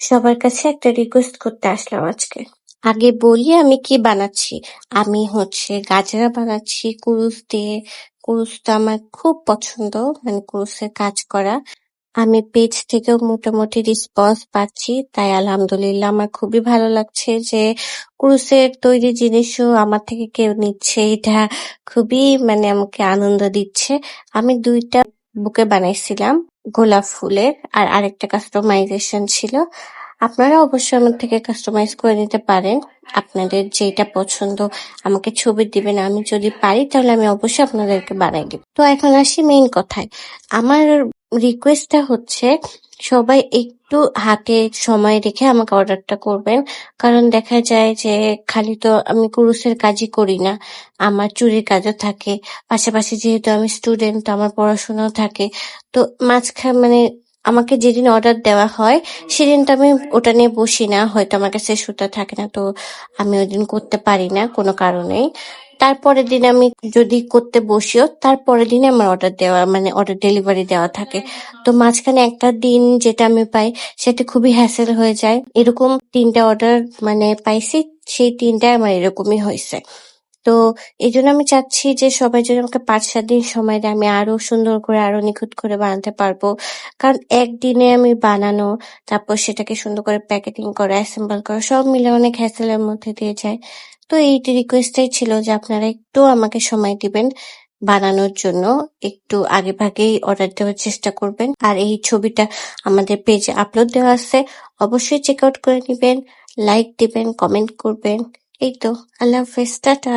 সবার কাছে একটা রিকোয়েস্ট করতে আসলাম আজকে। আগে বলি আমি কি বানাচ্ছি। আমি গাজরা বানাচ্ছি কুরুশ দিয়ে। কুরুশটা আমার খুব পছন্দ, মানে কুরুশের কাজ করা। আমি পেজ থেকেও মোটামুটি রেসপন্স পাচ্ছি, তাই আলহামদুলিল্লাহ আমার খুবই ভালো লাগছে যে কুরুশের তৈরি জিনিসও আমার থেকে কেউ নিচ্ছে। এটা খুবই মানে আমাকে আনন্দ দিচ্ছে। আমি ২টা বুকে বানাইছিলাম গোলাপ ফুলের, আর আরেকটা কাস্টমাইজেশন ছিল। আপনারা অবশ্যই আমার থেকে কাস্টমাইজ করে নিতে পারেন। আপনাদের যেটা পছন্দ আমাকে ছবি দিবেন। আমি যদি পারি তাহলে আমি অবশ্যই আপনাদেরকে বানাই দিব। তো এখন আসি মেইন কথায়। আমার রিকোয়েস্টটা হচ্ছে সবাই একটু হাতে সময় রেখে আমাকে অর্ডারটা করবেন। কারণ দেখা যায় যে খালি তো আমি কুরুশের কাজই করি না, আমার চুড়ির কাজও থাকে। পাশাপাশি যেহেতু আমি স্টুডেন্ট, আমার পড়াশোনাও থাকে। তো মানে আমাকে যেদিন অর্ডার দেওয়া হয় সেদিন তো আমি ওটা নিয়ে বসি না, হয়তো আমার কাছে সুতা থাকে না, তো আমি ওইদিন করতে পারি না কোনো কারণেই। তারপরের দিন আমি যদি করতে বসিও, তারপরের দিনে আমার অর্ডার দেওয়া মানে অর্ডার ডেলিভারি দেওয়া থাকে। তো মাঝখানে একটা দিন যেটা আমি পাই সেটা খুবই হ্যাসেল হয়ে যায়। এরকম ৩টা অর্ডার মানে পাইছি, সেই ৩টাই আমার এরকমই হয়েছে। তো এজন্য আমি চাচ্ছি যে সবাই যদি আমাকে ৫-৭ দিন সময় দেয়, আমি আরো সুন্দর করে আরো নিখুঁত করে বানাতে পারবো। কারণ একদিনে আমি বানানো, তারপর সেটাকে সুন্দর করে প্যাকেটিং করা, অ্যাসেম্বল করা সব মিলে অনেক হ্যাসেলের মধ্যে দিয়ে যায়। তো এই রিকোয়েস্টটাই ছিল যে আপনারা একটু আমাকে সময় দিবেন বানানোর জন্য। একটু আগেভাগেই অর্ডার দেওয়ার চেষ্টা করবেন। আর এই ছবিটা আমাদের পেজে আপলোড দেওয়া আছে। অবশ্যই চেক আউট করে নিবেন, লাইক দিবেন, কমেন্ট করবেন। এই তো। আল্লাহ হাফেজ, টাটা।